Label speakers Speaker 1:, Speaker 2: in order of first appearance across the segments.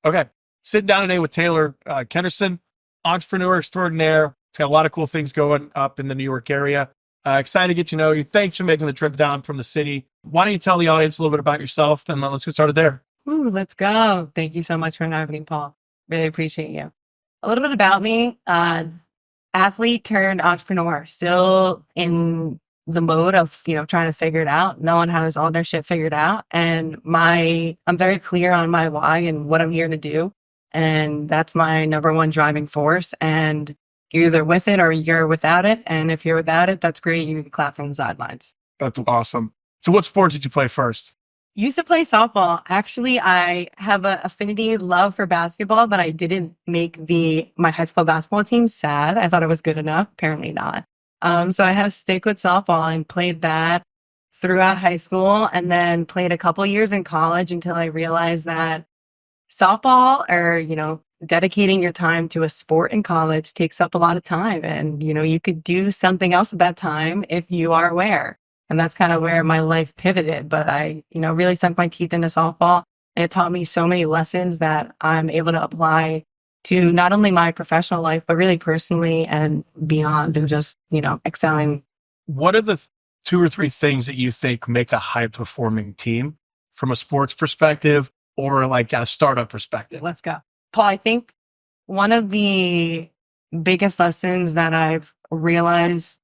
Speaker 1: Okay. Sitting down today with Taylor Kenerson, entrepreneur extraordinaire. He's got a lot of cool things going up in the New York area. Excited to get to know you. Thanks for making the trip down from the city. Why don't you tell the audience a little bit about yourself, and then let's get started there.
Speaker 2: Ooh, let's go. Thank you so much for having me, Paul. Really appreciate you. A little bit about me, athlete turned entrepreneur, still in the mode of, trying to figure it out. No one has all their shit figured out. And I'm very clear on my why and what I'm here to do. And that's my number one driving force. And you're either with it or you're without it. And if you're without it, that's great. You can clap from the sidelines.
Speaker 1: That's awesome. So what sports did you play first?
Speaker 2: Used to play softball. Actually, I have an affinity love for basketball, but I didn't make my high school basketball team. Sad. I thought it was good enough. Apparently not. So I had to stick with softball and played that throughout high school, and then played a couple years in college until I realized that softball, or, dedicating your time to a sport in college takes up a lot of time. And, you could do something else at that time if you are aware. And that's kind of where my life pivoted. But I, really sunk my teeth into softball, and it taught me so many lessons that I'm able to apply to not only my professional life, but really personally and beyond, and just, excelling.
Speaker 1: What are the two or three things that you think make a high performing team from a sports perspective or like a startup perspective?
Speaker 2: Let's go. Paul, I think one of the biggest lessons that I've realized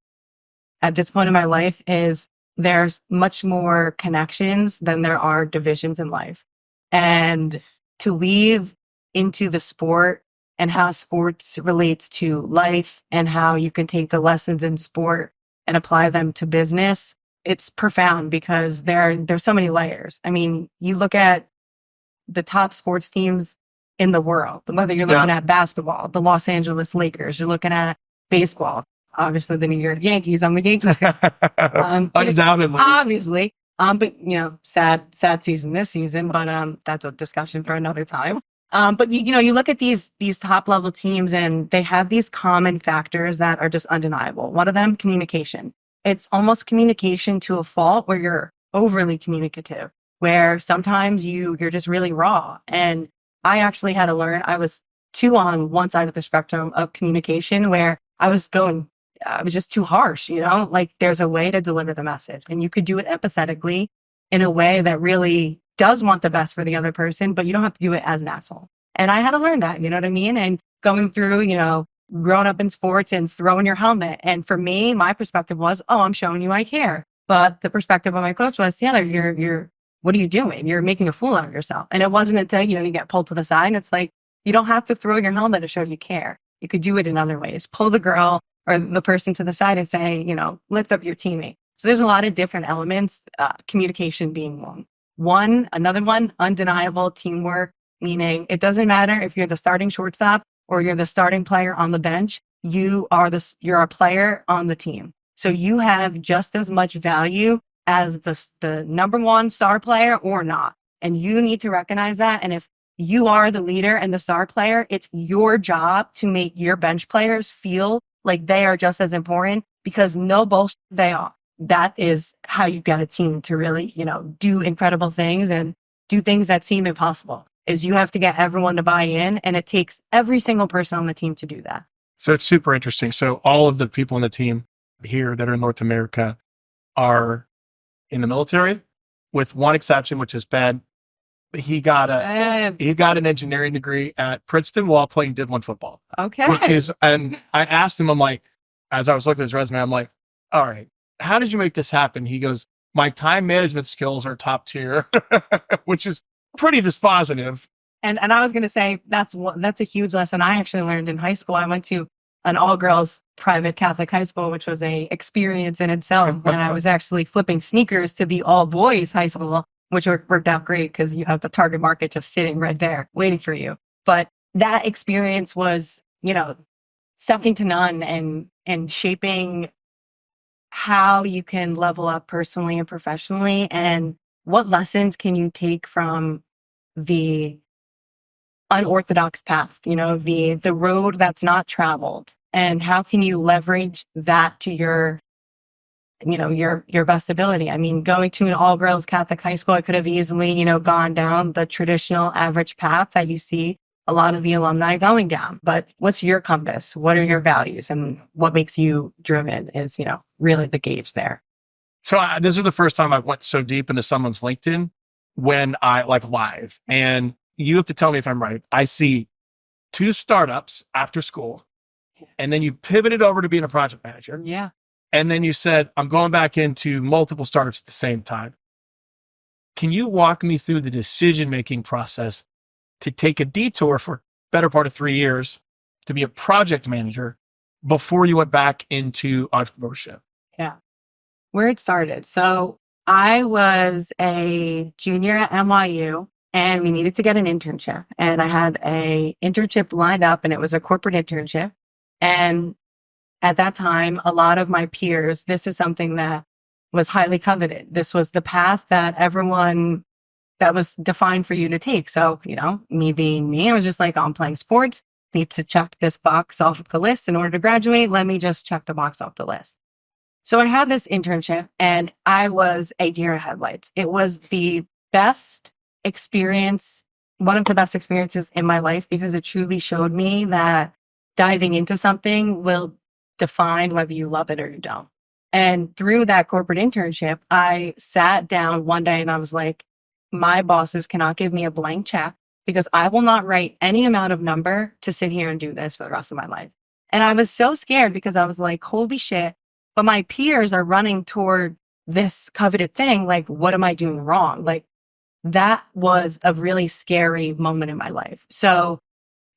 Speaker 2: at this point in my life is there's much more connections than there are divisions in life. And to weave into the sport and how sports relates to life and how you can take the lessons in sport and apply them to business, it's profound because there's so many layers. I mean, you look at the top sports teams in the world, whether you're looking at basketball, the Los Angeles Lakers, you're looking at baseball, obviously the New York Yankees. I'm a Yankees fan.
Speaker 1: Undoubtedly.
Speaker 2: Obviously. But sad season this season, but that's a discussion for another time. But you look at these top level teams, and they have these common factors that are just undeniable. One of them, communication. It's almost communication to a fault where you're overly communicative, where sometimes you're just really raw. And I actually had to learn. I was too on one side of the spectrum of communication, where I was just too harsh, like there's a way to deliver the message, and you could do it empathetically in a way that really does want the best for the other person, but you don't have to do it as an asshole. And I had to learn that, you know what I mean? And going through, growing up in sports and throwing your helmet. And for me, my perspective was, oh, I'm showing you I care. But the perspective of my coach was, Taylor, you're what are you doing? You're making a fool out of yourself. And it wasn't until, you get pulled to the side. And it's like, you don't have to throw your helmet to show you care. You could do it in other ways. Pull the girl or the person to the side and say, lift up your teammate. So there's a lot of different elements, communication being one. Another one, undeniable teamwork, meaning it doesn't matter if you're the starting shortstop or you're the starting player on the bench, you're a player on the team. So you have just as much value as the number one star player or not. And you need to recognize that. And if you are the leader and the star player, it's your job to make your bench players feel like they are just as important, because no bullshit, they are. That is how you get a team to really, do incredible things and do things that seem impossible, is you have to get everyone to buy in, and it takes every single person on the team to do that.
Speaker 1: So it's super interesting. So all of the people on the team here that are in North America are in the military, with one exception, which is Ben. He got an engineering degree at Princeton while playing Div 1 football.
Speaker 2: Okay.
Speaker 1: And I asked him, I'm like, as I was looking at his resume, I'm like, all right, how did you make this happen? He goes, my time management skills are top tier, which is pretty dispositive.
Speaker 2: And I was going to say, that's a huge lesson I actually learned in high school. I went to an all girls private Catholic high school, which was a experience in itself, when I was actually flipping sneakers to the all boys high school, which worked out great because you have the target market just sitting right there waiting for you. But that experience was, second to none, and shaping how you can level up personally and professionally, and what lessons can you take from the unorthodox path, the road that's not traveled, and how can you leverage that to your your best ability. I mean, going to an all girls Catholic high school, I could have easily, gone down the traditional average path that you see a lot of the alumni going down. But what's your compass? What are your values? And what makes you driven is, really the gauge there.
Speaker 1: So this is the first time I went so deep into someone's LinkedIn when I live, and you have to tell me if I'm right. I see 2 startups after school, and then you pivoted over to being a project manager.
Speaker 2: Yeah.
Speaker 1: And then you said, I'm going back into multiple startups at the same time. Can you walk me through the decision-making process to take a detour for better part of 3 years to be a project manager before you went back into entrepreneurship?
Speaker 2: Yeah. Where it started. So I was a junior at NYU and we needed to get an internship. And I had a internship lined up and it was a corporate internship. And at that time, a lot of my peers, this is something that was highly coveted. This was the path that was defined for you to take. So, me being me, I was just like, I'm playing sports, need to check this box off the list in order to graduate. Let me just check the box off the list. So I had this internship and I was a deer in headlights. It was the best experience, one of the best experiences in my life, because it truly showed me that diving into something will define whether you love it or you don't. And through that corporate internship, I sat down one day and I was like, my bosses cannot give me a blank check because I will not write any amount of number to sit here and do this for the rest of my life. And I was so scared because I was like, holy shit, but my peers are running toward this coveted thing. Like, what am I doing wrong? Like, that was a really scary moment in my life. So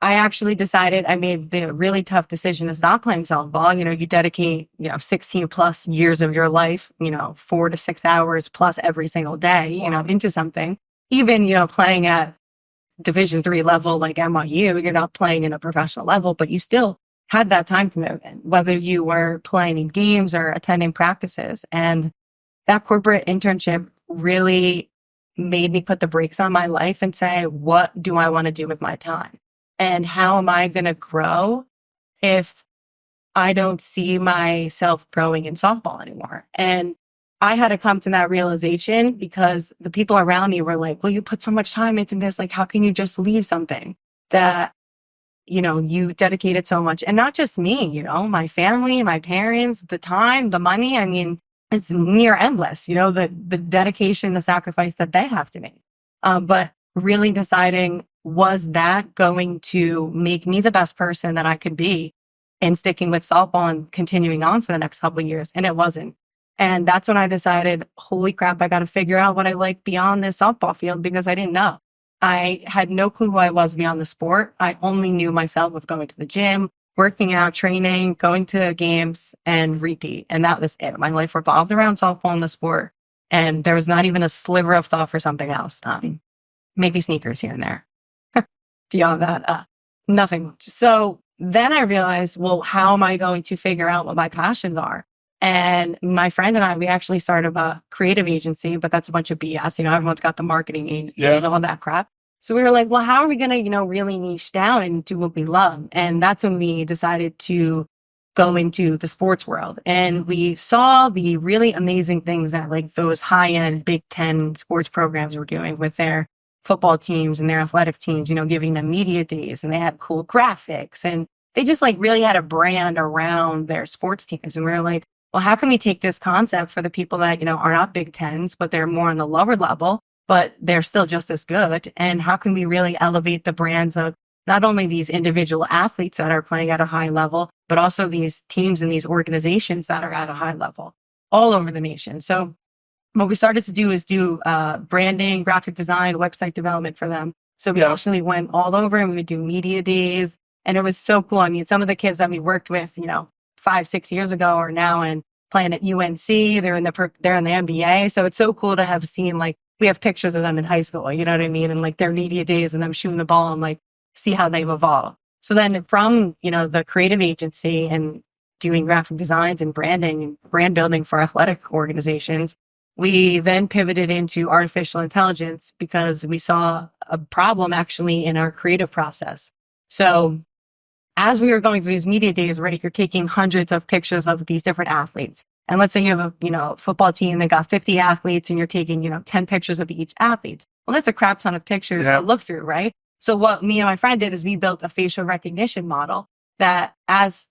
Speaker 2: I actually decided, I made the really tough decision to stop playing softball. You dedicate, 16 plus years of your life, 4 to 6 hours plus every single day, into something. Even, playing at Division III level like NYU, you're not playing in a professional level, but you still had that time commitment, whether you were playing in games or attending practices. And that corporate internship really made me put the brakes on my life and say, what do I want to do with my time? And how am I going to grow if I don't see myself growing in softball anymore? And I had to come to that realization because the people around me were like, well, you put so much time into this. Like, how can you just leave something that, you dedicated so much? And not just me, my family, my parents, the time, the money. I mean, it's near endless, the dedication, the sacrifice that they have to make. But really deciding, was that going to make me the best person that I could be and sticking with softball and continuing on for the next couple of years? And it wasn't. And that's when I decided, holy crap, I got to figure out what I like beyond this softball field because I didn't know. I had no clue who I was beyond the sport. I only knew myself with going to the gym, working out, training, going to games, and repeat. And that was it. My life revolved around softball and the sport. And there was not even a sliver of thought for something else. Maybe sneakers here and there. Beyond that, nothing. So then I realized, well, how am I going to figure out what my passions are? And my friend and I, we actually started a creative agency, but that's a bunch of BS. Everyone's got the marketing agency and all that crap. So we were like, well, how are we going to, really niche down and do what we love? And that's when we decided to go into the sports world. And we saw the really amazing things that like those high-end Big Ten sports programs were doing with their football teams and their athletic teams, giving them media days, and they had cool graphics and they just like really had a brand around their sports teams. And we were like, well, how can we take this concept for the people that, are not Big Tens, but they're more on the lower level, but they're still just as good? And how can we really elevate the brands of not only these individual athletes that are playing at a high level, but also these teams and these organizations that are at a high level all over the nation? So what we started to do is do branding, graphic design, website development for them. So we actually went all over and we would do media days. And it was so cool. I mean, some of the kids that we worked with, 5-6 years ago are now playing at UNC. They're in the NBA. So it's so cool to have seen, like, we have pictures of them in high school, you know what I mean? And like their media days and them shooting the ball and like see how they've evolved. So then from, the creative agency and doing graphic designs and branding and brand building for athletic organizations, we then pivoted into artificial intelligence because we saw a problem actually in our creative process. So as we were going through these media days, right, you're taking hundreds of pictures of these different athletes. And let's say you have a, football team that got 50 athletes and you're taking, 10 pictures of each athlete. Well, that's a crap ton of pictures to look through, right? So what me and my friend did is we built a facial recognition model that as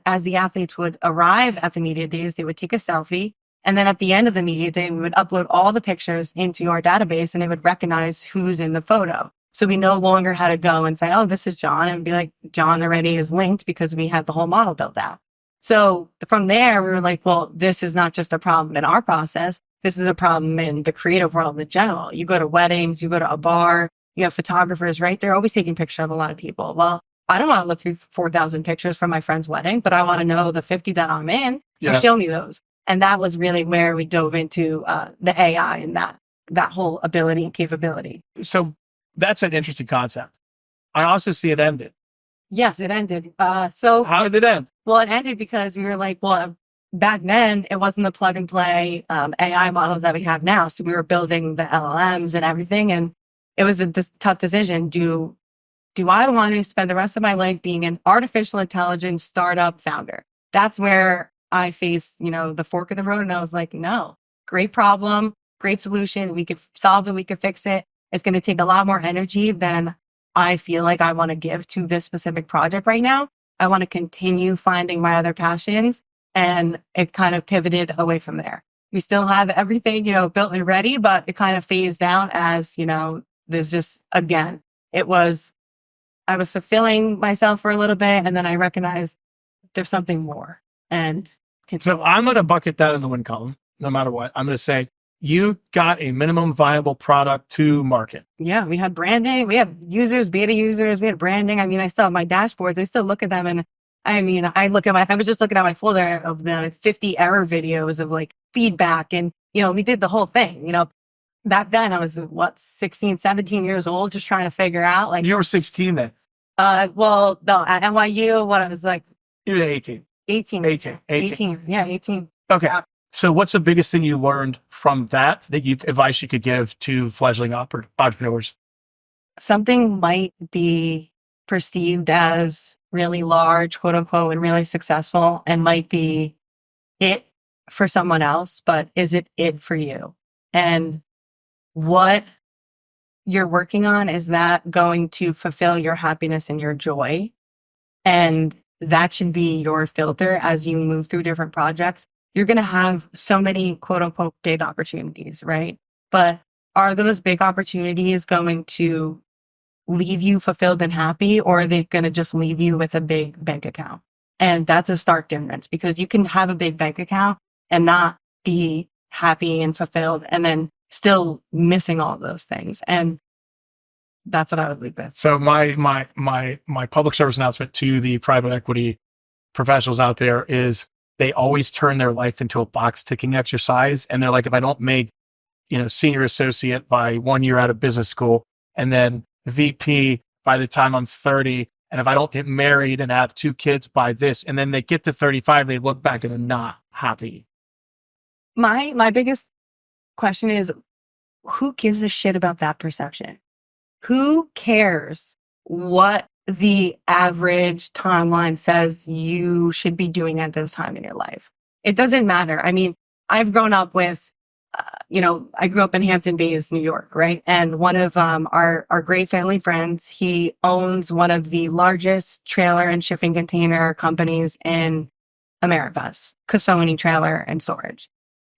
Speaker 2: as the athletes would arrive at the media days, they would take a selfie. And then at the end of the media day, we would upload all the pictures into our database and it would recognize who's in the photo. So we no longer had to go and say, oh, this is John, and be like, John already is linked because we had the whole model built out. So from there, we were like, well, this is not just a problem in our process. This is a problem in the creative world in general. You go to weddings, you go to a bar, you have photographers, right? They're always taking pictures of a lot of people. Well, I don't want to look through 4,000 pictures from my friend's wedding, but I want to know the 50 that I'm in. So show me those. And that was really where we dove into the AI and that whole ability and capability.
Speaker 1: So that's an interesting concept. I also see it ended.
Speaker 2: Yes, it ended. So
Speaker 1: how did it end?
Speaker 2: Well, it ended because we were like, well, back then it wasn't the plug and play AI models that we have now. So we were building the LLMs and everything. And it was a tough decision. Do I want to spend the rest of my life being an artificial intelligence startup founder? That's where I faced, the fork of the road. And I was like, no, great problem, great solution. We could solve it. We could fix it. It's going to take a lot more energy than I feel like I want to give to this specific project right now. I want to continue finding my other passions. And it kind of pivoted away from there. We still have everything, built and ready, but it kind of phased out as, there's just, again, I was fulfilling myself for a little bit. And then I recognized there's something more. And
Speaker 1: so I'm going to bucket that in the win column, no matter what. I'm going to say you got a minimum viable product to market.
Speaker 2: Yeah, we had branding, we had users, beta users, we had branding. I mean, I still have my dashboards. I still look at them, and I was just looking at my folder of the 50 error videos of like feedback, and we did the whole thing. Back then I was 16, 17 years old, just trying to figure out like.
Speaker 1: You were 16 then.
Speaker 2: Well, no, at NYU, what I was like.
Speaker 1: You were 18.
Speaker 2: 18. Yeah, 18.
Speaker 1: Okay. So what's the biggest thing you learned from that advice you could give to fledgling entrepreneurs?
Speaker 2: Something might be perceived as really large, quote unquote, and really successful, and might be it for someone else, but is it for you? And what you're working on, is that going to fulfill your happiness and your joy? And that should be your filter as you move through different projects. You're going to have so many quote unquote big opportunities, right? But are those big opportunities going to leave you fulfilled and happy, or are they going to just leave you with a big bank account? And that's a stark difference, because you can have a big bank account and not be happy and fulfilled, and then still missing all those things. And that's what I would leave with.
Speaker 1: So my public service announcement to the private equity professionals out there is, they always turn their life into a box ticking exercise. And they're like, if I don't make, senior associate by 1 year out of business school, and then VP by the time I'm 30, and if I don't get married and have 2 kids by this, and then they get to 35, they look back and they're not happy.
Speaker 2: My biggest question is, who gives a shit about that perception? Who cares what the average timeline says you should be doing at this time in your life? It doesn't matter. I mean, I've grown up with, I grew up in Hampton Bays, New York, right? And one of our great family friends, he owns one of the largest trailer and shipping container companies in Americas, Kenerson Trailer and Storage.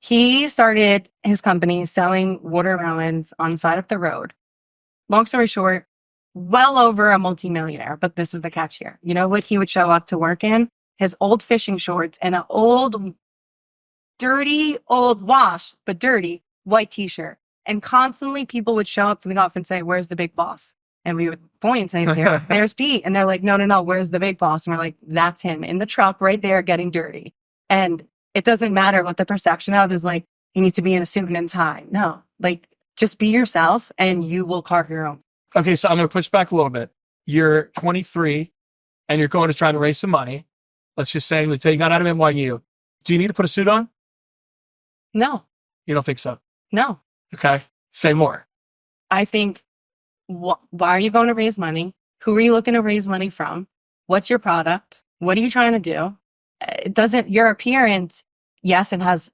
Speaker 2: He started his company selling watermelons on the side of the road. Long story short, well over a multimillionaire, but this is the catch here. You know what he would show up to work in? His old fishing shorts and an dirty, white t-shirt. And constantly people would show up to the office and say, where's the big boss? And we would point and say, there's Pete. And they're like, no, where's the big boss? And we're like, that's him in the truck right there getting dirty. And it doesn't matter what the perception of is like, you need to be in a suit and tie. No, like, just be yourself and you will carve your own.
Speaker 1: Okay, so I'm going to push back a little bit. You're 23 and you're going to try to raise some money. Let's say you got out of NYU. Do you need to put a suit on?
Speaker 2: No.
Speaker 1: You don't think so?
Speaker 2: No.
Speaker 1: Okay, say more.
Speaker 2: I think, why are you going to raise money? Who are you looking to raise money from? What's your product? What are you trying to do? Your appearance, yes, it has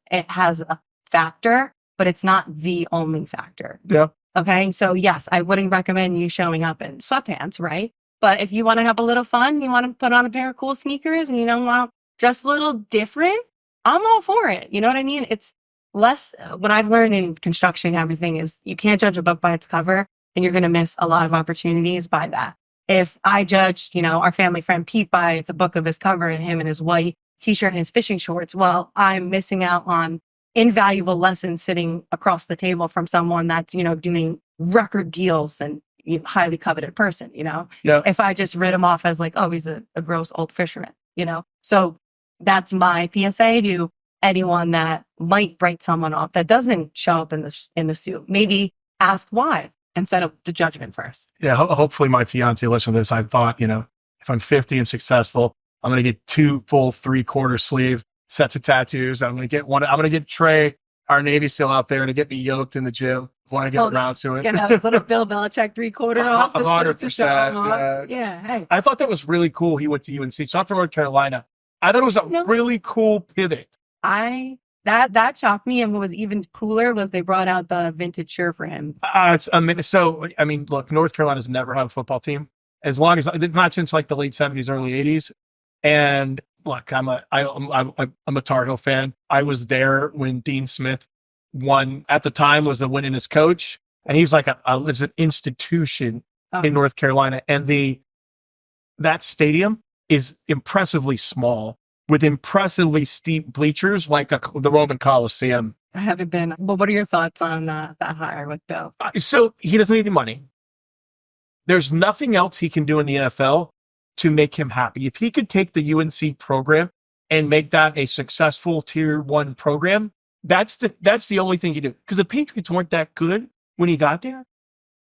Speaker 2: a factor, but it's not the only factor.
Speaker 1: Yeah.
Speaker 2: Okay. So yes, I wouldn't recommend you showing up in sweatpants, right? But if you want to have a little fun, you want to put on a pair of cool sneakers and you don't want to dress a little different, I'm all for it. You know what I mean? It's less, what I've learned in construction and everything is you can't judge a book by its cover, and you're going to miss a lot of opportunities by that. If I judged, our family friend Pete by the book of his cover and him in his white t-shirt and his fishing shorts, well, I'm missing out on invaluable lessons sitting across the table from someone that's, doing record deals and highly coveted person,
Speaker 1: Yeah.
Speaker 2: if I just read him off as like, oh, he's a gross old fisherman, So that's my PSA to anyone that might write someone off that doesn't show up in the suit. Maybe ask why and set up the judgment first.
Speaker 1: Yeah. Hopefully my fiance listened to this. I thought, if I'm 50 and successful, I'm going to get 2 full 3/4 sleeve sets of tattoos. I'm going to get one. I'm going to get Trey, our Navy SEAL out there, to get me yoked in the gym when I get around to it.
Speaker 2: Get a little Bill Belichick 3/4 off.
Speaker 1: 100%.
Speaker 2: Yeah. Hey.
Speaker 1: I thought that was really cool. He went to UNC, so I'm from North Carolina. I thought it was a really cool pivot.
Speaker 2: That shocked me, and what was even cooler was they brought out the vintage shirt for him.
Speaker 1: Look, North Carolina's never had a football team as long as not since like the late 70s, early 80s. And look, I'm a Tar Heel fan. I was there when Dean Smith won at the time, was the winningest coach, and he was like it's an institution in North Carolina, and that stadium is impressively small with impressively steep bleachers like the Roman Coliseum.
Speaker 2: I haven't been, but what are your thoughts on that hire with Bill?
Speaker 1: So he doesn't need any money. There's nothing else he can do in the NFL to make him happy. If he could take the UNC program and make that a successful tier 1 program, that's the only thing he do. Because the Patriots weren't that good when he got there.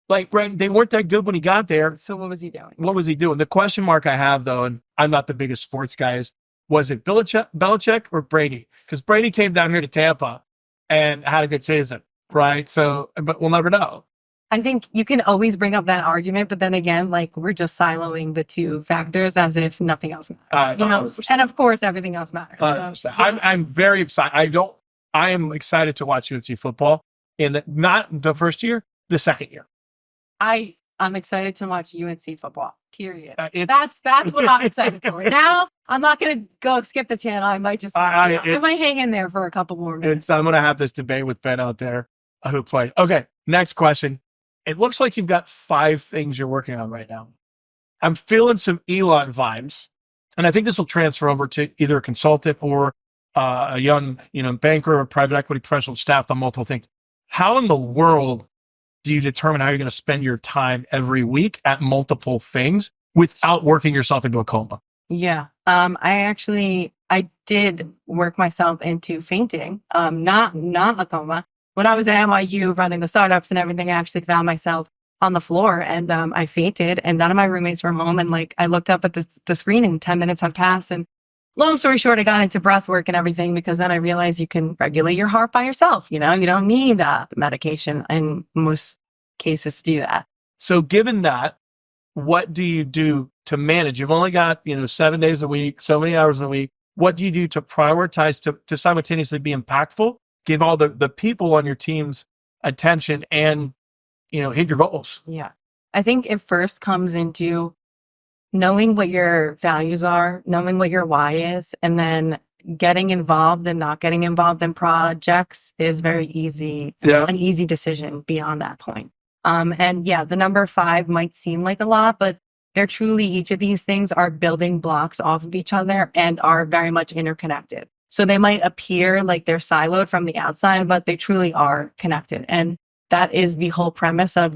Speaker 1: They weren't that good when he got there.
Speaker 2: So what was he doing?
Speaker 1: The question mark I have, though, and I'm not the biggest sports guy, is was it Belichick or Brady? Because Brady came down here to Tampa and had a good season, right? So, but we'll never know.
Speaker 2: I think you can always bring up that argument, but then again, we're just siloing the two factors as if nothing else matters. And of course, everything else matters. So, yeah.
Speaker 1: I'm very excited. I am excited to watch UNC football not the first year, the second year.
Speaker 2: I'm excited to watch UNC football, period. That's what I'm excited for. Now, I'm not going to go skip the channel. I might just, I might hang in there for a couple more minutes.
Speaker 1: I'm going to have this debate with Ben out there who played. Okay, next question. It looks like you've got 5 things you're working on right now. I'm feeling some Elon vibes, and I think this will transfer over to either a consultant or a young, banker or private equity professional staffed on multiple things. How in the world do you determine how you're going to spend your time every week at multiple things without working yourself into a coma?
Speaker 2: Yeah. I did work myself into fainting. Not a coma. When I was at NYU running the startups and everything, I actually found myself on the floor and I fainted, and none of my roommates were home. And I looked up at the screen and 10 minutes had passed. And long story short, I got into breath work and everything because then I realized you can regulate your heart by yourself. You don't need medication in most cases to do that.
Speaker 1: So given that, what do you do to manage? You've only got, 7 days a week, so many hours a week. What do you do to prioritize to simultaneously be impactful, give all the people on your team's attention and, hit your goals?
Speaker 2: Yeah. I think it first comes into knowing what your values are, knowing what your why is, and then getting involved and not getting involved in projects is very easy.
Speaker 1: Yeah.
Speaker 2: An easy decision beyond that point. The number 5 might seem like a lot, but they're truly, each of these things are building blocks off of each other and are very much interconnected. So they might appear like they're siloed from the outside, but they truly are connected. And that is the whole premise of,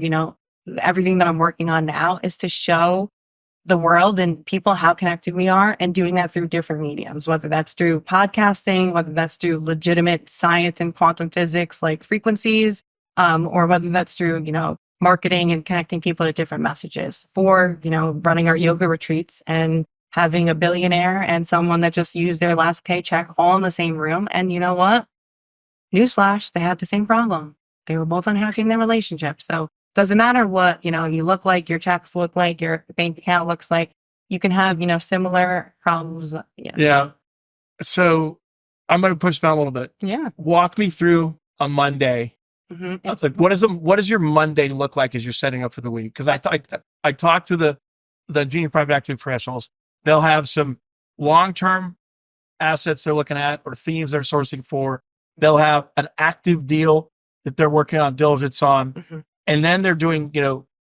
Speaker 2: everything that I'm working on now is to show the world and people how connected we are, and doing that through different mediums, whether that's through podcasting, whether that's through legitimate science and quantum physics like frequencies, or whether that's through, marketing and connecting people to different messages, or, running our yoga retreats and having a billionaire and someone that just used their last paycheck all in the same room. And you know what? Newsflash, they had the same problem. They were both unhappy in their relationship. So doesn't matter what, you look like, your checks look like, your bank account looks like, you can have, similar problems.
Speaker 1: Yeah. So I'm going to push down a little bit.
Speaker 2: Yeah.
Speaker 1: Walk me through a Monday.
Speaker 2: Mm-hmm.
Speaker 1: It's like, what does your Monday look like as you're setting up for the week? Because I talk to the junior private equity professionals. They'll have some long-term assets they're looking at or themes they're sourcing for. They'll have an active deal that they're working on diligence on.
Speaker 2: Mm-hmm.
Speaker 1: And then they're doing,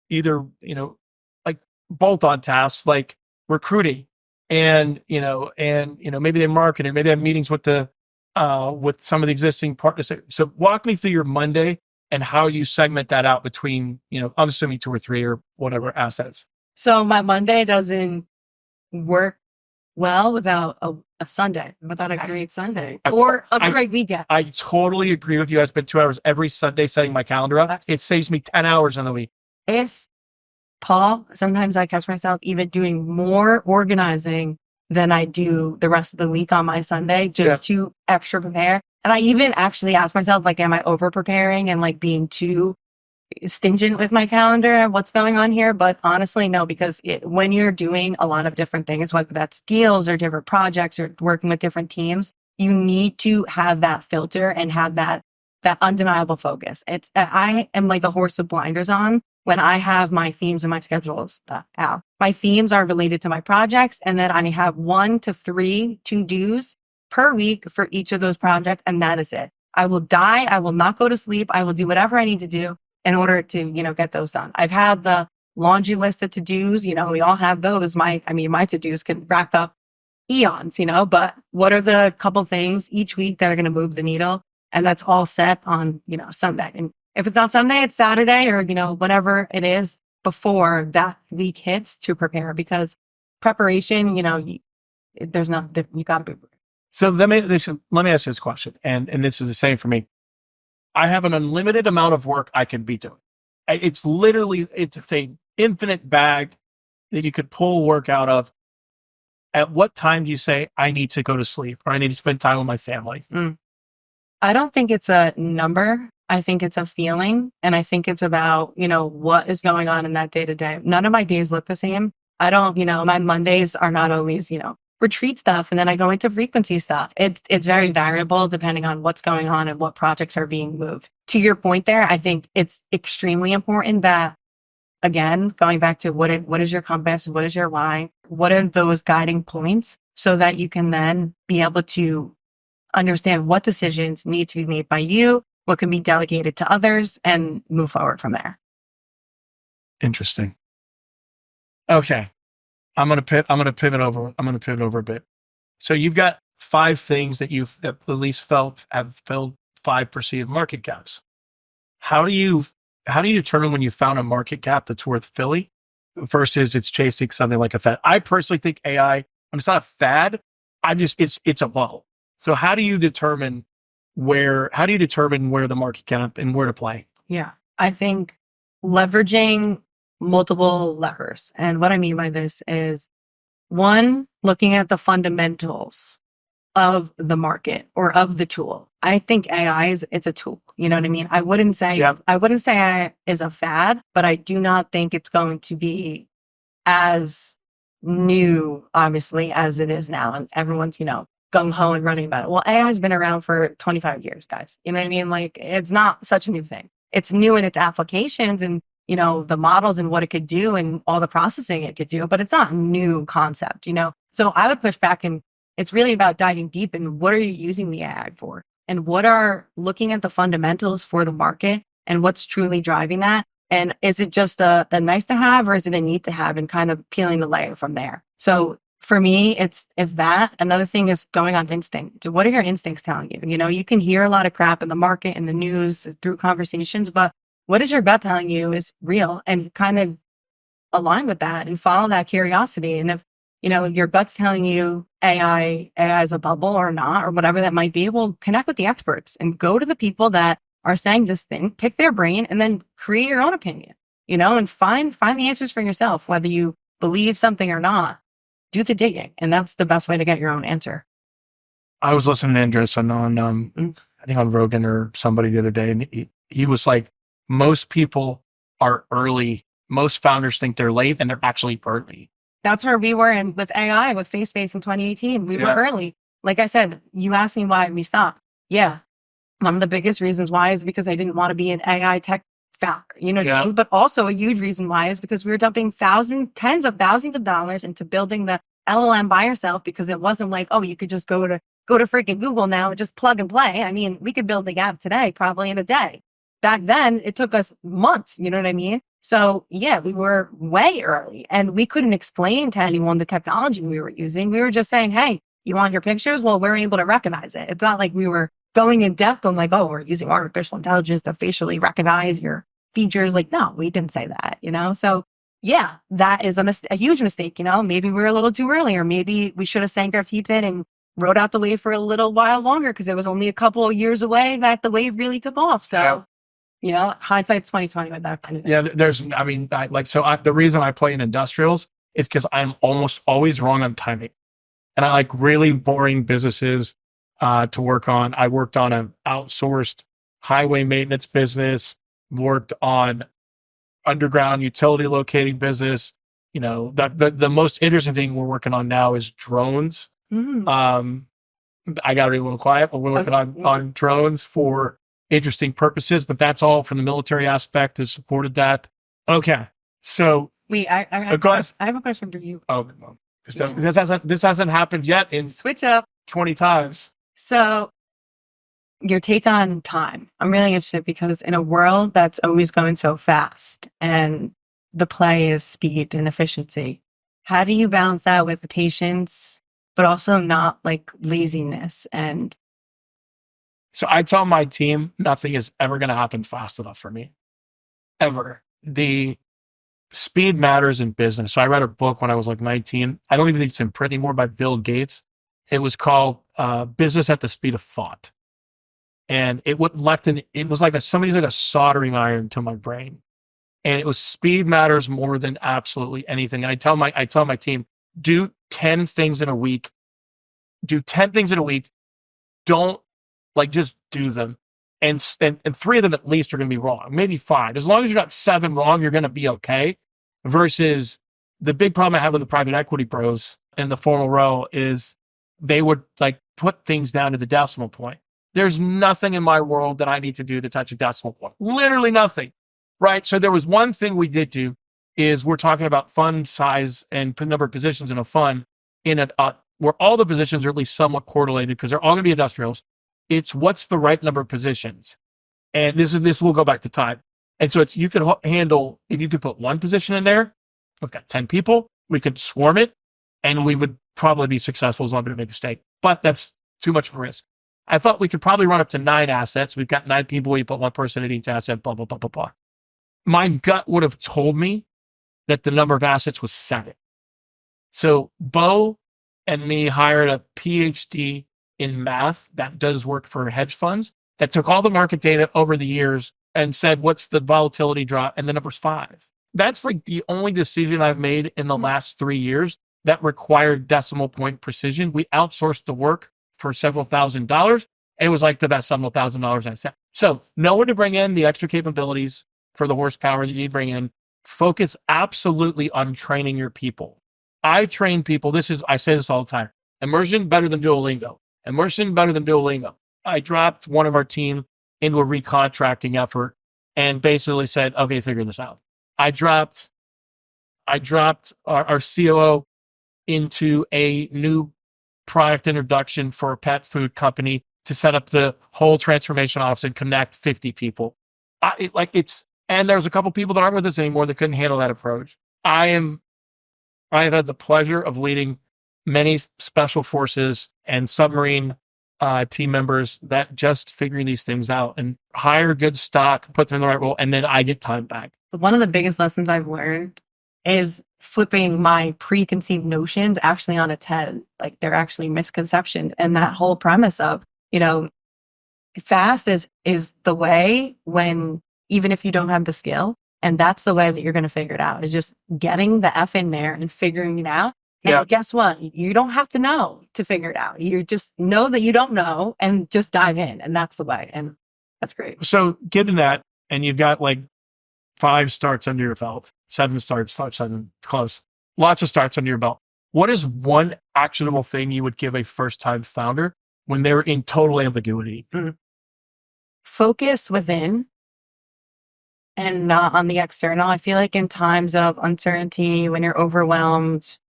Speaker 1: either, like bolt-on tasks like recruiting and maybe they market it, maybe they have meetings with with some of the existing partners. So walk me through your Monday and how you segment that out between, I'm assuming 2 or 3 or whatever assets.
Speaker 2: So my Monday doesn't work well without a Sunday, without a great Sunday or a great weekend.
Speaker 1: I totally agree with you. I spend 2 hours every Sunday setting my calendar up. It saves me 10 hours in the week.
Speaker 2: Sometimes I catch myself even doing more organizing than I do the rest of the week on my Sunday just to extra prepare. And I even actually ask myself, like, am I over preparing and like being too stingent with my calendar and what's going on here? But honestly, no, because when you're doing a lot of different things, whether that's deals or different projects or working with different teams, you need to have that filter and have that undeniable focus. I am like a horse with blinders on when I have my themes and my schedules out. My themes are related to my projects, and then I have 1 to 3 to-dos per week for each of those projects, and that is it. I will die. I will not go to sleep. I will do whatever I need to do in order to, get those done. I've had the laundry list of to-dos. We all have those. My to-dos can rack up eons, but what are the couple things each week that are going to move the needle? And that's all set on, Sunday. And if it's not Sunday, it's Saturday or, whatever it is before that week hits to prepare, because preparation, there's nothing, you got to be.
Speaker 1: So let me ask you this question. And this is the same for me. I have an unlimited amount of work I can be doing. It's an infinite bag that you could pull work out of. At what time do you say, I need to go to sleep or I need to spend time with my family?
Speaker 2: I don't think it's a number. I think it's a feeling. And I think it's about, what is going on in that day to day. None of my days look the same. I don't, my Mondays are not always, retreat stuff. And then I go into frequency stuff. It's very variable depending on what's going on and what projects are being moved. To your point there, I think it's extremely important that, again, going back to what is your compass? What is your why? What are those guiding points so that you can then be able to understand what decisions need to be made by you, what can be delegated to others, and move forward from there.
Speaker 1: Interesting. Okay. I'm going to pivot over a bit. So you've got 5 things that you've at least have filled 5 perceived market gaps. How do you determine when you found a market gap that's worth filling versus it's chasing something like a fad? I personally think AI, it's not a fad. It's a bubble. So how do you determine where the market gap and where to play?
Speaker 2: Yeah, I think leveraging multiple levers. And what I mean by this is, 1, looking at the fundamentals of the market or of the tool. I think AI it's a tool. You know what I mean? I wouldn't say AI is a fad, but I do not think it's going to be as new, obviously, as it is now. And everyone's, gung ho and running about it. Well, AI has been around for 25 years, guys. You know what I mean? Like, it's not such a new thing. It's new in its applications and, the models and what it could do and all the processing it could do, but it's not a new concept, So I would push back, and it's really about diving deep in what are you using the AI for, and what are looking at the fundamentals for the market and what's truly driving that. And is it just a nice to have, or is it a need to have, and kind of peeling the layer from there. So for me, it's that. Another thing is going on instinct. What are your instincts telling you? You can hear a lot of crap in the market and the news through conversations, but what is your gut telling you is real, and kind of align with that and follow that curiosity. And if, your gut's telling you AI is a bubble or not, or whatever that might be, well, connect with the experts and go to the people that are saying this thing, pick their brain, and then create your own opinion, and find the answers for yourself, whether you believe something or not. Do the digging. And that's the best way to get your own answer.
Speaker 1: I was listening to Kenerson on, I think on Rogan or somebody the other day, and he was like, most people are early. Most founders think they're late, and they're actually early.
Speaker 2: That's where we were with AI, with FaceBase in 2018. We were early. like I said, you asked me why we stopped. Yeah. One of the biggest reasons why is because I didn't want to be an AI tech factor, you know what I mean? But also a huge reason why is because we were dumping tens of thousands of dollars into building the LLM by yourself, because it wasn't like, oh, you could just go to freaking Google now and just plug and play. I mean, we could build the app today, probably in a day. Back then it took us months, you know what I mean? So yeah, we were way early and we couldn't explain to anyone the technology we were using. We were just saying, hey, you want your pictures? Well, we're able to recognize it. It's not like we were going in depth on like, oh, we're using artificial intelligence to facially recognize your features. Like, no, we didn't say that, you know? So yeah, that is a huge mistake, you know? Maybe we were a little too early, or maybe we should have sank our teeth in and rode out the wave for a little while longer, because it was only a couple of years away that the wave really took off. So, you know, hindsight's 2020 with that kind of thing.
Speaker 1: Yeah, the reason I play in industrials is because I'm almost always wrong on timing. And I like really boring businesses to work on. I worked on an outsourced highway maintenance business, worked on underground utility locating business. You know, the most interesting thing we're working on now is drones.
Speaker 2: Mm.
Speaker 1: I got to be a little quiet, but we're working on drones for interesting purposes, but that's all from the military aspect has supported that. Okay. So
Speaker 2: wait, I have a question for you.
Speaker 1: Oh, come on. This hasn't happened yet in
Speaker 2: switch up
Speaker 1: 20 times.
Speaker 2: So your take on time. I'm really interested, because in a world that's always going so fast and the play is speed and efficiency, how do you balance that with the patience, but also not like laziness? And
Speaker 1: so I tell my team, nothing is ever going to happen fast enough for me. Ever. The speed matters in business. So I read a book when I was like 19. I don't even think it's in print anymore, by Bill Gates. It was called Business at the Speed of Thought. And it was like somebody's like a soldering iron to my brain. And it was speed matters more than absolutely anything. And I tell my team, do 10 things in a week. Do 10 things in a week. Don't just do them. And 3 of them at least are going to be wrong. Maybe 5. As long as you're not 7 wrong, you're going to be okay. Versus the big problem I have with the private equity pros in the formal row is they would put things down to the decimal point. There's nothing in my world that I need to do to touch a decimal point. Literally nothing. Right. So there was one thing we did do is we're talking about fund size and number of positions in a fund where all the positions are at least somewhat correlated, because they're all going to be industrials. It's what's the right number of positions. And this will go back to time. And so you could handle, if you could put 1 position in there, we've got 10 people, we could swarm it and we would probably be successful as long as we don't make a mistake. But that's too much of a risk. I thought we could probably run up to 9 assets. We've got 9 people. We put 1 person at each asset, blah, blah, blah, blah, blah. My gut would have told me that the number of assets was 7. So Bo and me hired a PhD in math that does work for hedge funds that took all the market data over the years and said, what's the volatility drop? And the number's 5. That's the only decision I've made in the last 3 years that required decimal point precision. We outsourced the work for several $1,000s. It was the best several $1,000s I spent. So know when to bring in the extra capabilities for the horsepower that you bring in. Focus absolutely on training your people. I train people. I say this all the time. Immersion better than Duolingo. Immersion better than Duolingo. I dropped one of our team into a recontracting effort and basically said, okay, figure this out. I dropped our COO into a new product introduction for a pet food company to set up the whole transformation office and connect 50 people. And there's a couple people that aren't with us anymore that couldn't handle that approach. I have had the pleasure of leading many special forces and submarine team members that just figuring these things out and hire good stock, put them in the right role, and then I get time back.
Speaker 2: One of the biggest lessons I've learned is flipping my preconceived notions actually on its head. They're actually misconceptions. And that whole premise of, fast is the way, when even if you don't have the skill, and that's the way that you're going to figure it out, is just getting the F in there and figuring it out. And guess what? You don't have to know to figure it out. You just know that you don't know and just dive in. And that's the way. And that's great.
Speaker 1: So given that, and you've got 5 starts under your belt, 7 starts, 5, 7, close, lots of starts under your belt. what is one actionable thing you would give a first-time founder when they're in total ambiguity?
Speaker 2: Focus within and not on the external. I feel like in times of uncertainty, when you're overwhelmed,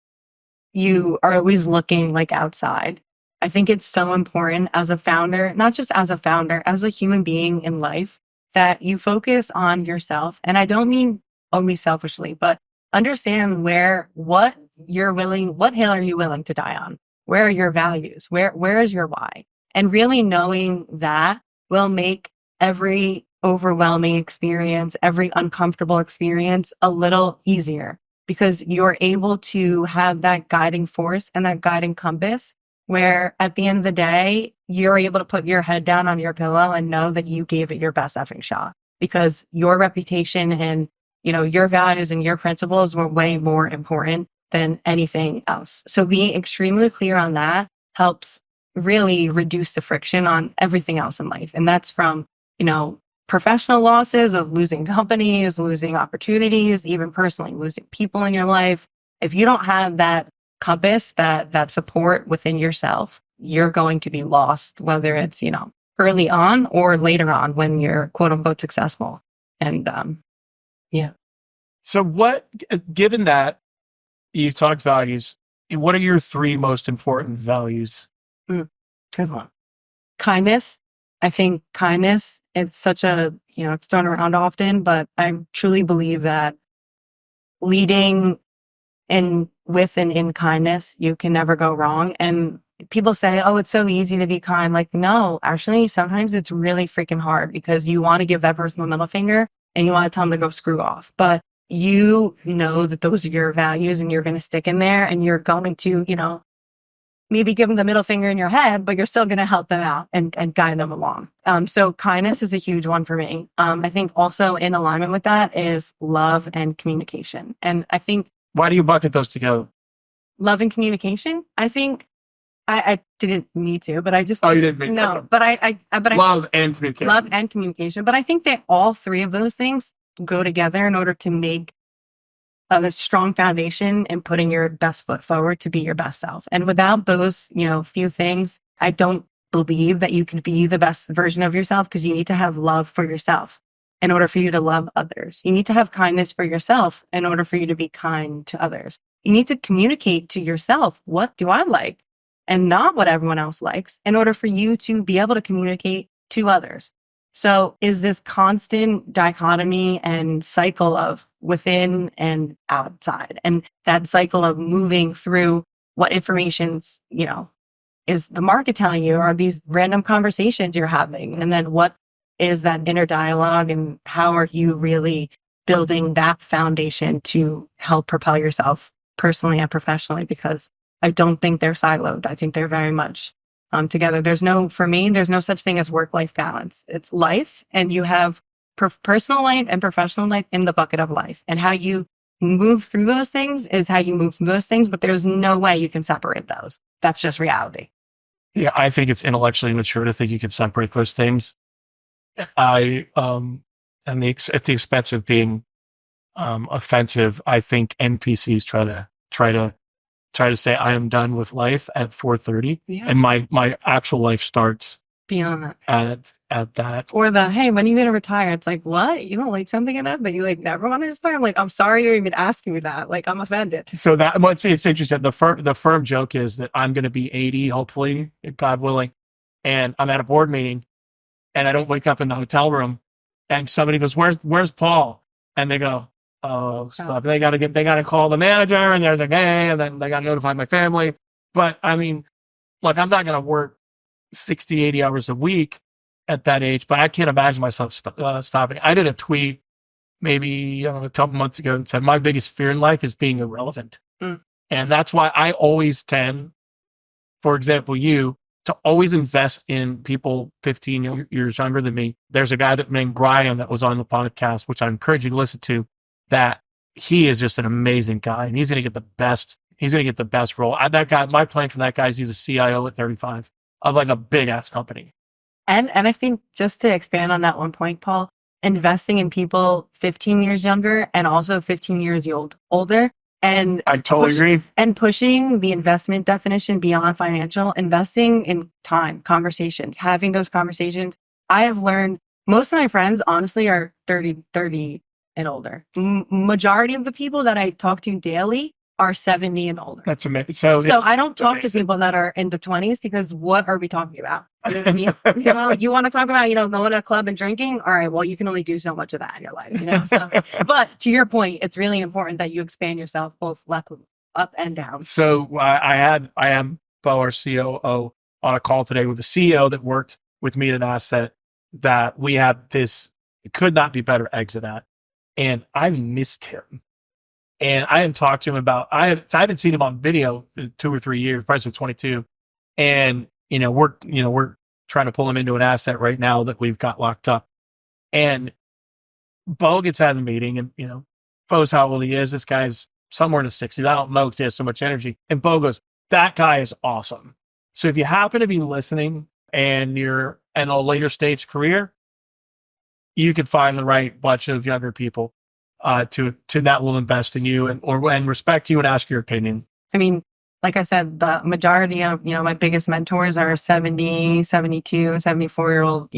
Speaker 2: you are always looking like outside. I think it's so important as a founder, not just as a founder, as a human being in life, that you focus on yourself. And I don't mean always selfishly, but understand what hill are you willing to die on? Where are your values? Where is your why? And really knowing that will make every overwhelming experience, every uncomfortable experience a little easier, because you're able to have that guiding force and that guiding compass where at the end of the day, you're able to put your head down on your pillow and know that you gave it your best effing shot, because your reputation and, your values and your principles were way more important than anything else. So being extremely clear on that helps really reduce the friction on everything else in life. And that's from, professional losses of losing companies, losing opportunities, even personally losing people in your life. If you don't have that compass, that support within yourself, you're going to be lost, whether it's, early on or later on when you're quote unquote successful. And, yeah.
Speaker 1: So given that you talked values, what are your 3 most important values?
Speaker 2: Good one. Kindness. I think kindness, it's such it's thrown around often, but I truly believe that leading with and in kindness, you can never go wrong. And people say, oh, it's so easy to be kind. Like, no, actually, sometimes it's really freaking hard, because you want to give that person the middle finger and you want to tell them to go screw off. But you know that those are your values and you're going to stick in there and you're going to, maybe give them the middle finger in your head, but you're still going to help them out and guide them along. So kindness is a huge one for me. I think also in alignment with that is love and communication. And I think,
Speaker 1: why do you bucket those together?
Speaker 2: Love and communication. I think I didn't need to, but I just,
Speaker 1: you didn't mean
Speaker 2: no,
Speaker 1: to.
Speaker 2: but
Speaker 1: Love and communication.
Speaker 2: Love and communication. But I think that all 3 of those things go together in order to make a strong foundation and putting your best foot forward to be your best self. And without those, few things, I don't believe that you can be the best version of yourself, because you need to have love for yourself in order for you to love others. You need to have kindness for yourself in order for you to be kind to others. You need to communicate to yourself, what do I like and not what everyone else likes, in order for you to be able to communicate to others. So is this constant dichotomy and cycle of within and outside, and that cycle of moving through what information's, is the market telling you, or these random conversations you're having? And then what is that inner dialogue, and how are you really building that foundation to help propel yourself personally and professionally? Because I don't think they're siloed. I think they're very much together. For me, there's no such thing as work-life balance. It's life, and you have personal life and professional life in the bucket of life. And how you move through those things is how you move through those things, but there's no way you can separate those. That's just reality.
Speaker 1: Yeah, I think it's intellectually mature to think you can separate those things. At the expense of being offensive, I think NPCs try to say I am done with life at 4:30, and my actual life starts
Speaker 2: beyond that.
Speaker 1: At that.
Speaker 2: Or hey, when are you gonna retire? It's like, what? You don't like something enough that you never want to retire? I'm like, I'm sorry you're even asking me that. I'm offended.
Speaker 1: So it's interesting. The firm joke is that I'm going to be 80, hopefully, God willing, and I'm at a board meeting, and I don't wake up in the hotel room, and somebody goes, "Where's Paul?" And they go, "Oh, stuff." They got to call the manager, and there's hey, and then they got to notify my family. But I mean, look, I'm not going to work 60, 80 hours a week at that age, but I can't imagine myself stopping. I did a tweet maybe a couple months ago that said, my biggest fear in life is being irrelevant. And that's why I always tend, for example, to always invest in people 15 years younger than me. There's a guy named Brian that was on the podcast, which I encourage you to listen to, that he is just an amazing guy, and he's going to get the best. He's going to get the best role. That guy, my plan for that guy is he's a CIO at 35 of a big ass company.
Speaker 2: And I think, just to expand on that one point, Paul, investing in people 15 years younger and also 15 years older And
Speaker 1: I totally agree.
Speaker 2: And pushing the investment definition beyond financial, investing in time, conversations, having those conversations. I have learned most of my friends, honestly, are 30 and older. Majority of the people that I talk to daily are 70 and older.
Speaker 1: That's amazing.
Speaker 2: So I don't talk to people that are in the 20s because what are we talking about? You know what I mean? You know, you want to talk about, going to a club and drinking? All right, well, you can only do so much of that in your life, So, but to your point, it's really important that you expand yourself both left, up and down.
Speaker 1: So I am Bo, our COO, on a call today with the CEO that worked with me at an asset that we had this could not be better exit at. And I missed him. And I hadn't talked to him I haven't seen him on video in 2 or 3 years, probably 22. And, we're trying to pull him into an asset right now that we've got locked up. And Bo gets out of the meeting and, Bo's how old he is. This guy's somewhere in the 60s. I don't know because he has so much energy. And Bo goes, that guy is awesome. So if you happen to be listening and you're in a later stage career, you can find the right bunch of younger people to that will invest in you and respect you and ask your opinion.
Speaker 2: I mean, like I said, the majority of, my biggest mentors are 70, 72, 74-year-old,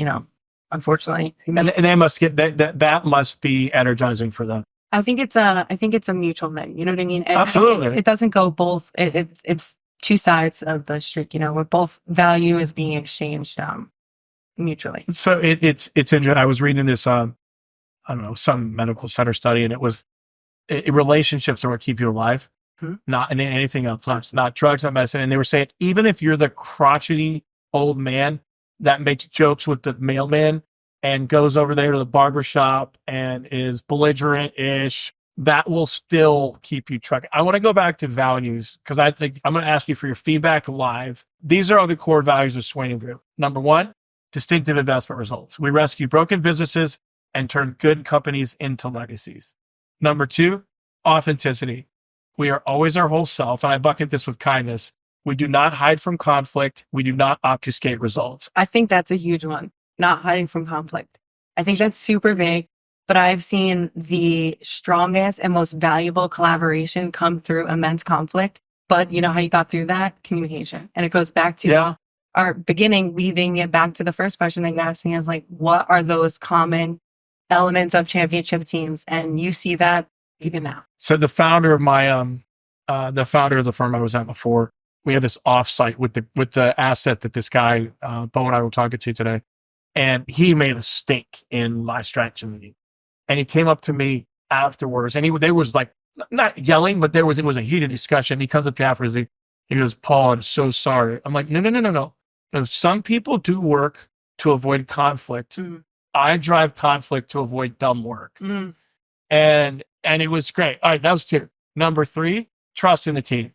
Speaker 2: unfortunately.
Speaker 1: And they must get that must be energizing for them.
Speaker 2: I think it's a mutual thing. You know what I mean?
Speaker 1: Absolutely.
Speaker 2: It doesn't go both. It's two sides of the street, where both value is being exchanged mutually.
Speaker 1: So it's interesting. I was reading this, I don't know, some medical center study, and it was relationships are what keep you alive, not anything else. Not drugs, not medicine. And they were saying, even if you're the crotchety old man that makes jokes with the mailman and goes over there to the barbershop and is belligerent-ish, that will still keep you trucking. I want to go back to values because I think I'm going to ask you for your feedback live. These are the core values of Swain & Group. Number 1, distinctive investment results. We rescue broken businesses and turn good companies into legacies. Number 2, authenticity. We are always our whole self. And I bucket this with kindness. We do not hide from conflict. We do not obfuscate results.
Speaker 2: I think that's a huge one. Not hiding from conflict. I think that's super big, but I've seen the strongest and most valuable collaboration come through immense conflict. But you know how you got through that? Communication. And it goes back to our beginning, weaving it back to the first question that you asked me is like, what are those common elements of championship teams? And you see that even now.
Speaker 1: So the founder of the founder of the firm I was at before, we had this offsite with the asset that this guy, Bo and I were talking to today. And he made a stake in my strategy meeting. And he came up to me afterwards and there was like, not yelling, but it was a heated discussion. He comes up to me afterwards. He goes, Paul, I'm so sorry. I'm like, no. No, some people do work to avoid conflict. I drive conflict to avoid dumb work. And it was great. All right, that was 2. Number 3, trust in the team.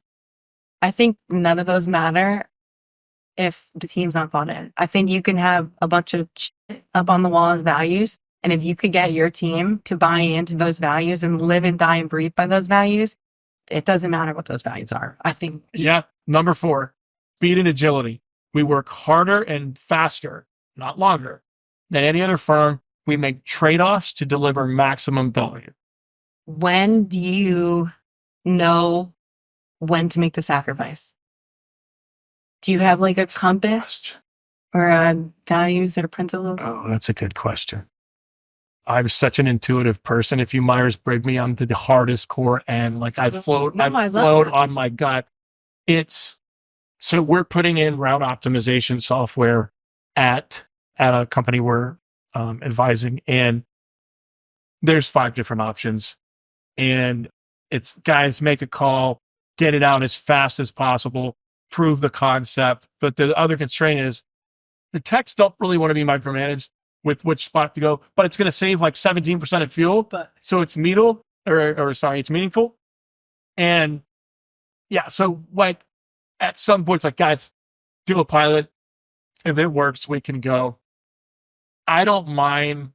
Speaker 2: I think none of those matter if the team's not bought in. I think you can have a bunch of shit up on the wall as values. And if you could get your team to buy into those values and live and die and breathe by those values, it doesn't matter what those values are. I think.
Speaker 1: Yeah. Number 4, speed and agility. We work harder and faster, not longer, than any other firm. We make trade-offs to deliver maximum value.
Speaker 2: When do you know when to make the sacrifice? Do you have like a compass or values or principles?
Speaker 1: Oh, that's a good question. I'm such an intuitive person. If you Myers-Briggs me, I'm the hardest core and like I float on my gut. So we're putting in route optimization software at a company we're advising, and there's 5 different options. And it's guys, make a call, get it out as fast as possible, prove the concept. But the other constraint is the techs don't really want to be micromanaged with which spot to go, but it's going to save like 17% of fuel. So it's it's meaningful. And yeah, so like at some point, it's like, guys, do a pilot. If it works, we can go. I don't mind.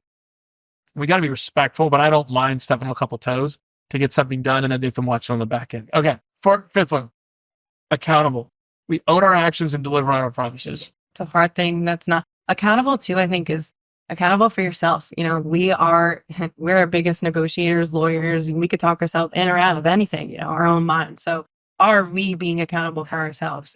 Speaker 1: We got to be respectful, but I don't mind stepping on a couple toes to get something done, and then they can watch it on the back end. Okay, 5th one, accountable. We own our actions and deliver on our promises.
Speaker 2: It's a hard thing. That's not accountable too. I think is accountable for yourself. We're our biggest negotiators, lawyers, and we could talk ourselves in or out of anything, our own mind. So are we being accountable for ourselves?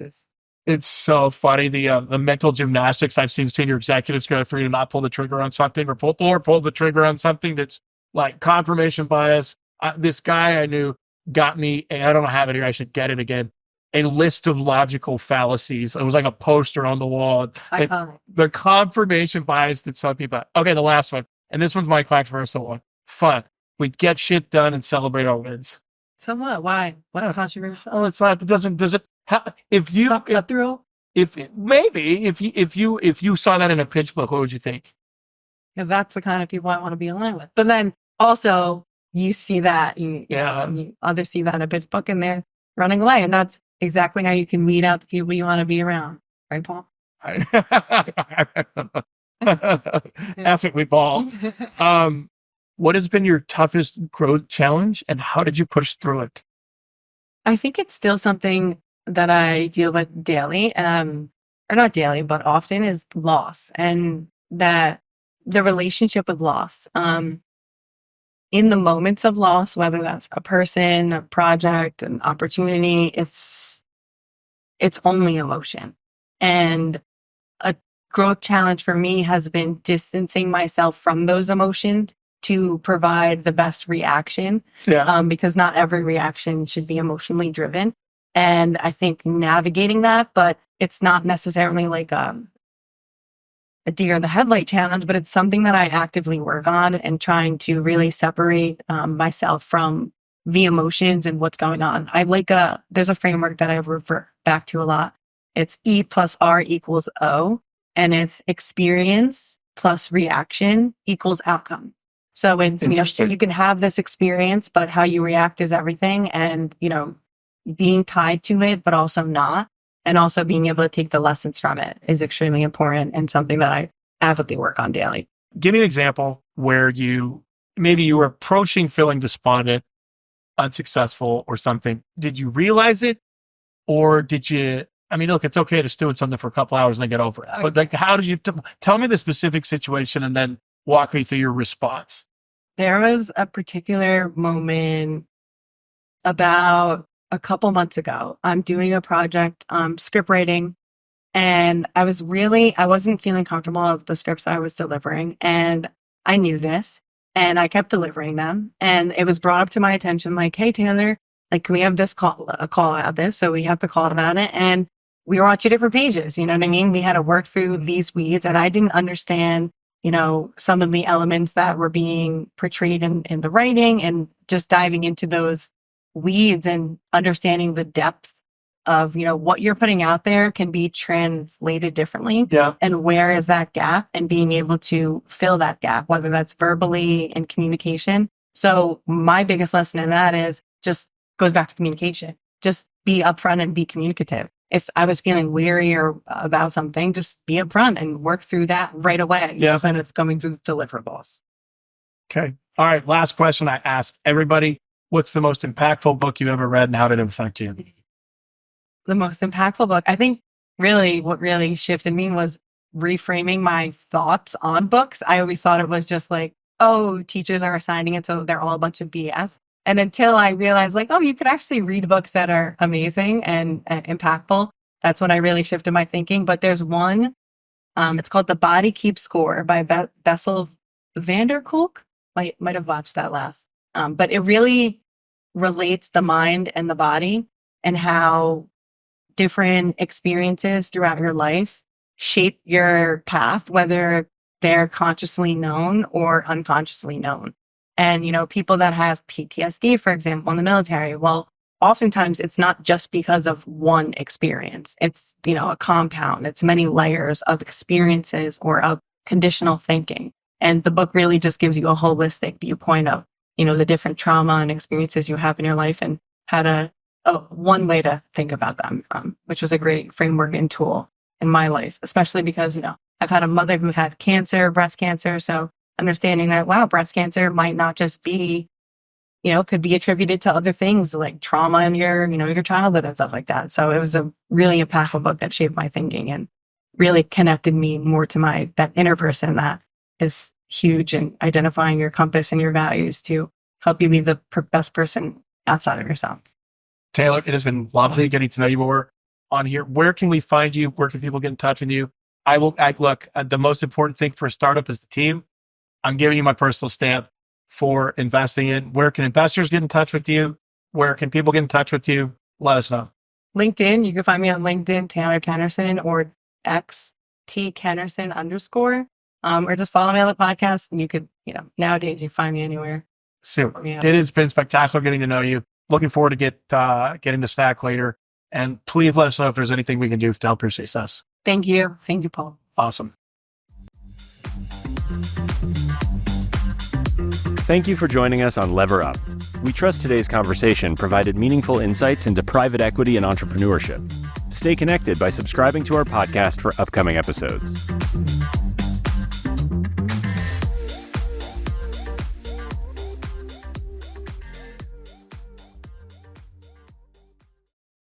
Speaker 1: It's so funny the mental gymnastics I've seen senior executives go through to not pull the trigger on something or pull the trigger on something that's like confirmation bias. This guy I knew got me, and I don't have it here. I should get it again. A list of logical fallacies. It was like a poster on the wall. The confirmation bias that some people. Okay, the last one, and this one's my controversial one. Fun. We get shit done and celebrate our wins.
Speaker 2: So what? Why? What a controversial?
Speaker 1: Oh, it's not. It doesn't. Does it? If you saw that in a pitch book, what would you think?
Speaker 2: Yeah, that's the kind of people I want to be aligned with. But then also you see that you others see that in a pitch book and they're running away, and that's exactly how you can weed out the people you want to be around, right, Paul?
Speaker 1: F it, we Paul. What has been your toughest growth challenge, and how did you push through it?
Speaker 2: I think it's still something that I deal with daily, or not daily, but often, is loss, and that the relationship with loss. In the moments of loss, whether that's a person, a project, an opportunity, it's only emotion. And a growth challenge for me has been distancing myself from those emotions to provide the best reaction.
Speaker 1: Yeah.
Speaker 2: Because not every reaction should be emotionally driven. And I think navigating that, but it's not necessarily like a deer in the headlight challenge, but it's something that I actively work on and trying to really separate myself from the emotions and what's going on. There's a framework that I refer back to a lot. It's E plus R equals O, and it's experience plus reaction equals outcome. So it's, you can have this experience, but how you react is everything. And, being tied to it, but also not. And also being able to take the lessons from it is extremely important and something that I avidly work on daily.
Speaker 1: Give me an example where you were approaching feeling despondent, unsuccessful or something. Did you realize it? Or did you, look, it's okay to stew at something for a couple hours and then get over it. Okay. But how did you, tell me the specific situation and then walk me through your response.
Speaker 2: There was a particular moment about a couple months ago. I'm doing a project, script writing, and I wasn't feeling comfortable with the scripts I was delivering, and I knew this, and I kept delivering them, and it was brought up to my attention, like, hey, Taylor, like, can we have a call about this? So we have the call about it, and we were on 2 different pages, you know what I mean? We had to work through these weeds, and I didn't understand, some of the elements that were being portrayed in the writing, and just diving into those weeds and understanding the depth of, what you're putting out there can be translated differently.
Speaker 1: Yeah.
Speaker 2: And where is that gap, and being able to fill that gap, whether that's verbally in communication. So my biggest lesson in that is just goes back to communication. Just be upfront and be communicative. If I was feeling weary or about something, just be upfront and work through that right away.
Speaker 1: Yeah.
Speaker 2: Instead of going through deliverables.
Speaker 1: Okay. All right. Last question I ask everybody. What's the most impactful book you ever read, and how did it affect you?
Speaker 2: The most impactful book, I think what really shifted me was reframing my thoughts on books. I always thought it was just like, oh, teachers are assigning it, so they're all a bunch of BS. And until I realized, like, oh, you could actually read books that are amazing and impactful. That's when I really shifted my thinking. But there's one, it's called The Body Keeps Score by Bessel van der Kolk. Might have watched that last. But it really relates the mind and the body, and how different experiences throughout your life shape your path, whether they're consciously known or unconsciously known. And, people that have PTSD, for example, in the military, well, oftentimes it's not just because of one experience. It's, a compound. It's many layers of experiences or of conditional thinking. And the book really just gives you a holistic viewpoint of, the different trauma and experiences you have in your life, and how to, one way to think about them, which was a great framework and tool in my life, especially because, I've had a mother who had cancer, breast cancer. So understanding that, wow, breast cancer might not just be, could be attributed to other things like trauma in your childhood and stuff like that. So it was a really impactful book that shaped my thinking and really connected me more to that inner person that is huge in identifying your compass and your values to help you be the best person outside of yourself.
Speaker 1: Taylor, it has been lovely getting to know you more on here. Where can we find you? Where can people get in touch with you? Look, the most important thing for a startup is the team. I'm giving you my personal stamp for investing in. Where can investors get in touch with you? Where can people get in touch with you? Let us know.
Speaker 2: LinkedIn, you can find me on LinkedIn, Taylor Kenerson, or X T Kenerson _, or just follow me on the podcast. And you could, nowadays you find me anywhere.
Speaker 1: Super.
Speaker 2: Yeah.
Speaker 1: It has been spectacular getting to know you. Looking forward to getting the snack later. And please let us know if there's anything we can do to help your success.
Speaker 2: Thank you. Thank you, Paul.
Speaker 1: Awesome.
Speaker 3: Thank you for joining us on Lever Up. We trust today's conversation provided meaningful insights into private equity and entrepreneurship. Stay connected by subscribing to our podcast for upcoming episodes.